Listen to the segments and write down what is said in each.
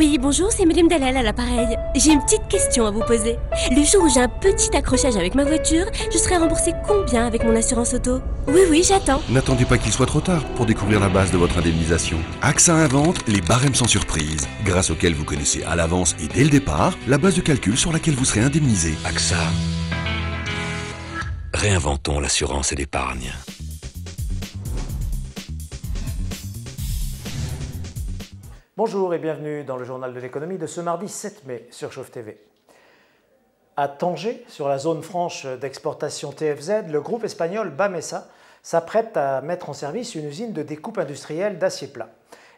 Oui, bonjour, c'est Madame Dalal à l'appareil. J'ai une petite question à vous poser. Le jour où j'ai un petit accrochage avec ma voiture, je serai remboursée combien avec mon assurance auto? Oui, j'attends. N'attendez pas qu'il soit trop tard pour découvrir la base de votre indemnisation. AXA invente les barèmes sans surprise, grâce auxquels vous connaissez à l'avance et dès le départ la base de calcul sur laquelle vous serez indemnisé. AXA. Réinventons l'assurance et l'épargne. Bonjour et bienvenue dans le journal de l'économie de ce mardi 7 mai sur Chauffe TV. À Tanger, sur la zone franche d'exportation TFZ, le groupe espagnol Bamesa s'apprête à mettre en service une usine de découpe industrielle d'acier plat.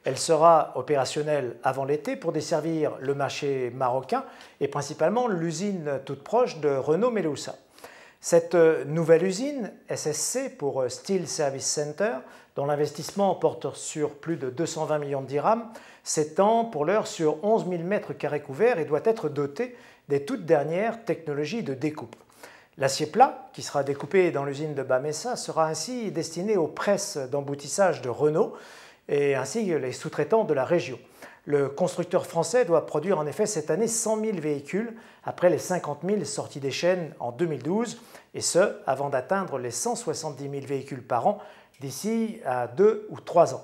Elle sera opérationnelle avant l'été pour desservir le marché marocain et principalement l'usine toute proche de Renault Meloussa. Cette nouvelle usine, SSC pour Steel Service Center, dont l'investissement porte sur plus de 220 millions de dirhams, s'étend pour l'heure sur 11 000 mètres carrés couverts et doit être dotée des toutes dernières technologies de découpe. L'acier plat, qui sera découpé dans l'usine de Bamesa, sera ainsi destiné aux presses d'emboutissage de Renault et ainsi les sous-traitants de la région. Le constructeur français doit produire en effet cette année 100 000 véhicules après les 50 000 sorties des chaînes en 2012 et ce, avant d'atteindre les 170 000 véhicules par an d'ici à 2 ou 3 ans.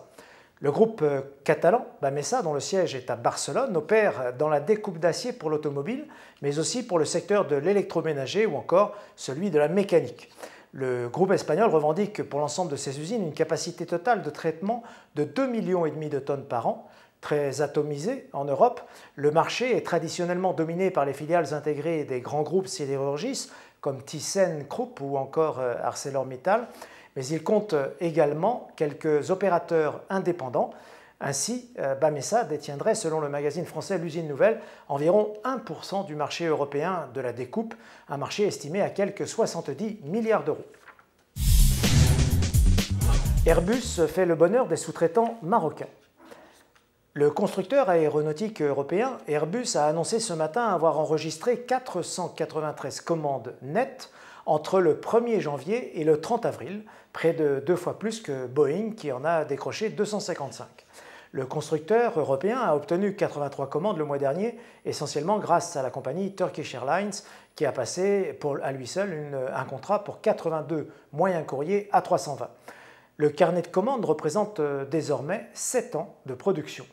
Le groupe catalan Bamesa, dont le siège est à Barcelone, opère dans la découpe d'acier pour l'automobile, mais aussi pour le secteur de l'électroménager ou encore celui de la mécanique. Le groupe espagnol revendique pour l'ensemble de ses usines une capacité totale de traitement de 2,5 millions de tonnes par an. Très atomisé en Europe, le marché est traditionnellement dominé par les filiales intégrées des grands groupes sidérurgistes comme ThyssenKrupp ou encore ArcelorMittal, mais il compte également quelques opérateurs indépendants. Ainsi, Bamesa détiendrait, selon le magazine français L'Usine Nouvelle, environ 1% du marché européen de la découpe, un marché estimé à quelques 70 milliards d'euros. Airbus fait le bonheur des sous-traitants marocains. Le constructeur aéronautique européen Airbus a annoncé ce matin avoir enregistré 493 commandes nettes entre le 1er janvier et le 30 avril, près de 2 fois plus que Boeing qui en a décroché 255. Le constructeur européen a obtenu 83 commandes le mois dernier, essentiellement grâce à la compagnie Turkish Airlines qui a passé à lui seul un contrat pour 82 moyens courriers A320. Le carnet de commandes représente désormais 7 ans de production.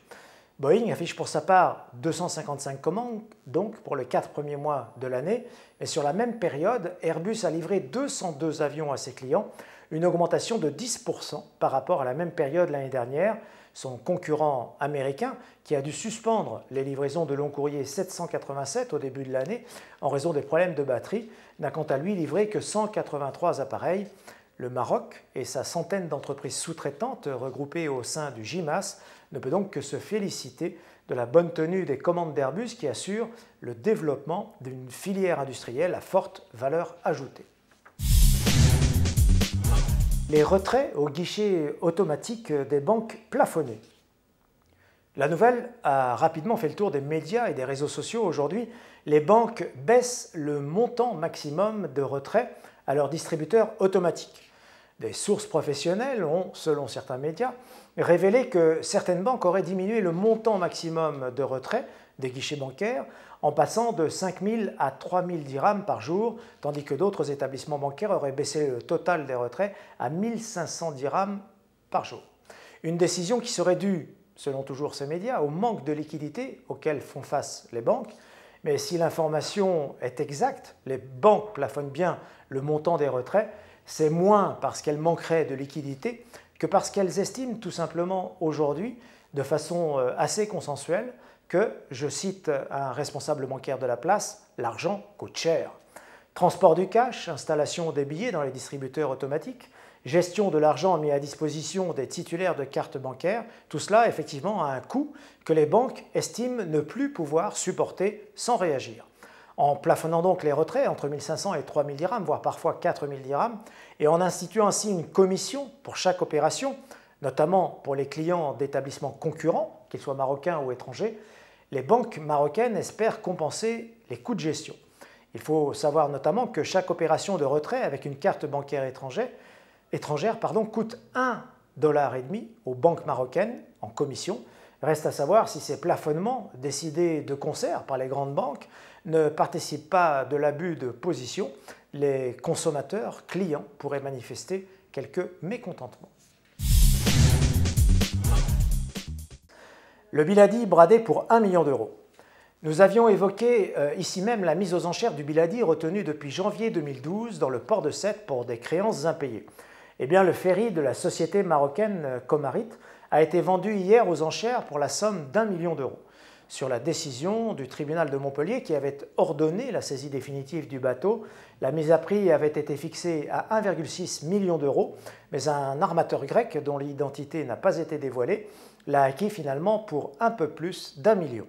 Boeing affiche pour sa part 255 commandes, donc pour les 4 premiers mois de l'année, mais sur la même période, Airbus a livré 202 avions à ses clients, une augmentation de 10% par rapport à la même période l'année dernière. Son concurrent américain, qui a dû suspendre les livraisons de long courrier 787 au début de l'année en raison des problèmes de batterie, n'a quant à lui livré que 183 appareils. Le Maroc et sa centaine d'entreprises sous-traitantes regroupées au sein du GIMAS ne peut donc que se féliciter de la bonne tenue des commandes d'Airbus qui assure le développement d'une filière industrielle à forte valeur ajoutée. Les retraits au guichet automatique des banques plafonnés. La nouvelle a rapidement fait le tour des médias et des réseaux sociaux. Aujourd'hui, les banques baissent le montant maximum de retrait à leurs distributeurs automatiques. Des sources professionnelles ont, selon certains médias, révélé que certaines banques auraient diminué le montant maximum de retrait des guichets bancaires en passant de 5 000 à 3 000 dirhams par jour, tandis que d'autres établissements bancaires auraient baissé le total des retraits à 1 500 dirhams par jour. Une décision qui serait due, selon toujours ces médias, au manque de liquidité auquel font face les banques. Mais si l'information est exacte, les banques plafonnent bien le montant des retraits, c'est moins parce qu'elles manqueraient de liquidité que parce qu'elles estiment tout simplement aujourd'hui, de façon assez consensuelle, que, je cite un responsable bancaire de la place, l'argent coûte cher. Transport du cash, installation des billets dans les distributeurs automatiques, gestion de l'argent mis à disposition des titulaires de cartes bancaires, tout cela effectivement a un coût que les banques estiment ne plus pouvoir supporter sans réagir. En plafonnant donc les retraits entre 1 500 et 3 000 dirhams, voire parfois 4 000 dirhams, et en instituant ainsi une commission pour chaque opération, notamment pour les clients d'établissements concurrents, qu'ils soient marocains ou étrangers, les banques marocaines espèrent compenser les coûts de gestion. Il faut savoir notamment que chaque opération de retrait avec une carte bancaire étrangère coûte $1,50 aux banques marocaines en commission, Reste à savoir si ces plafonnements, décidés de concert par les grandes banques, ne participent pas de l'abus de position. Les consommateurs, clients, pourraient manifester quelques mécontentements. Le Biladi bradé pour 1 million d'euros. Nous avions évoqué ici même la mise aux enchères du Biladi retenu depuis janvier 2012 dans le port de Sète pour des créances impayées. Eh bien, le ferry de la société marocaine Comarit a été vendu hier aux enchères pour la somme d'1 million d'euros. Sur la décision du tribunal de Montpellier qui avait ordonné la saisie définitive du bateau, la mise à prix avait été fixée à 1,6 million d'euros, mais un armateur grec dont l'identité n'a pas été dévoilée l'a acquis finalement pour un peu plus d'1 million.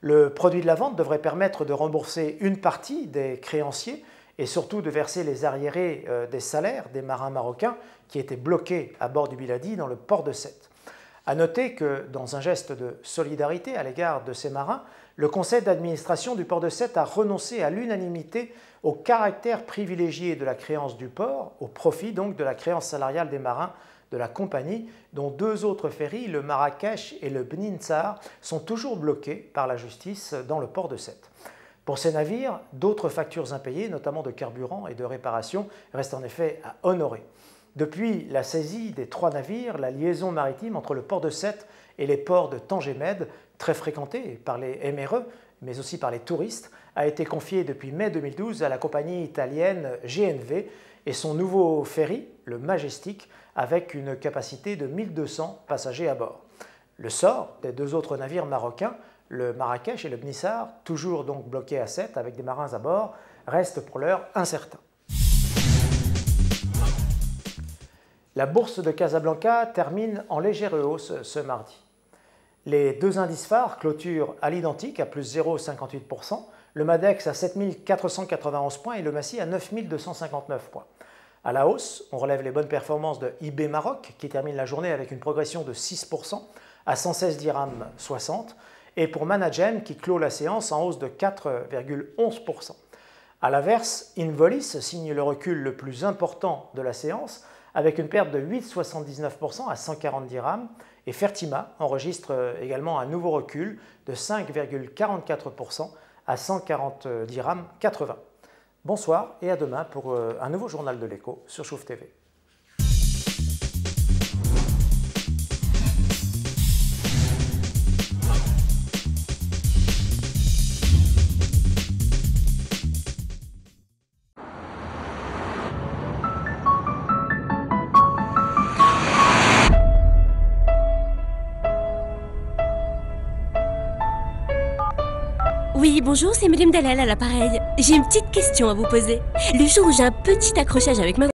Le produit de la vente devrait permettre de rembourser une partie des créanciers et surtout de verser les arriérés des salaires des marins marocains qui étaient bloqués à bord du Biladi dans le port de Sète. A noter que, dans un geste de solidarité à l'égard de ces marins, le conseil d'administration du port de Sète a renoncé à l'unanimité au caractère privilégié de la créance du port, au profit donc de la créance salariale des marins de la compagnie, dont 2 autres ferries, le Marrakech et le Bninsar, sont toujours bloqués par la justice dans le port de Sète. Pour ces navires, d'autres factures impayées, notamment de carburant et de réparation, restent en effet à honorer. Depuis la saisie des 3 navires, la liaison maritime entre le port de Sète et les ports de Tanger Med, très fréquentés par les MRE, mais aussi par les touristes, a été confiée depuis mai 2012 à la compagnie italienne GNV et son nouveau ferry, le Majestic, avec une capacité de 1200 passagers à bord. Le sort des 2 autres navires marocains, le Marrakech et le Bnissar, toujours donc bloqués à Sète avec des marins à bord, reste pour l'heure incertain. La bourse de Casablanca termine en légère hausse ce mardi. Les 2 indices phares clôturent à l'identique à plus 0,58%, le Madex à 7491 points et le Massy à 9259 points. À la hausse, on relève les bonnes performances de IB Maroc qui termine la journée avec une progression de 6% à 116 dirhams 60 et pour Managem qui clôt la séance en hausse de 4,11%. A l'inverse, Involis signe le recul le plus important de la séance avec une perte de 8,79% à 140 dirhams et Fertima enregistre également un nouveau recul de 5,44% à 140 dirhams 80. Bonsoir et à demain pour un nouveau journal de l'écho sur Chouf TV. Oui, bonjour, c'est Madame Dalal à l'appareil. J'ai une petite question à vous poser. Le jour où j'ai un petit accrochage avec ma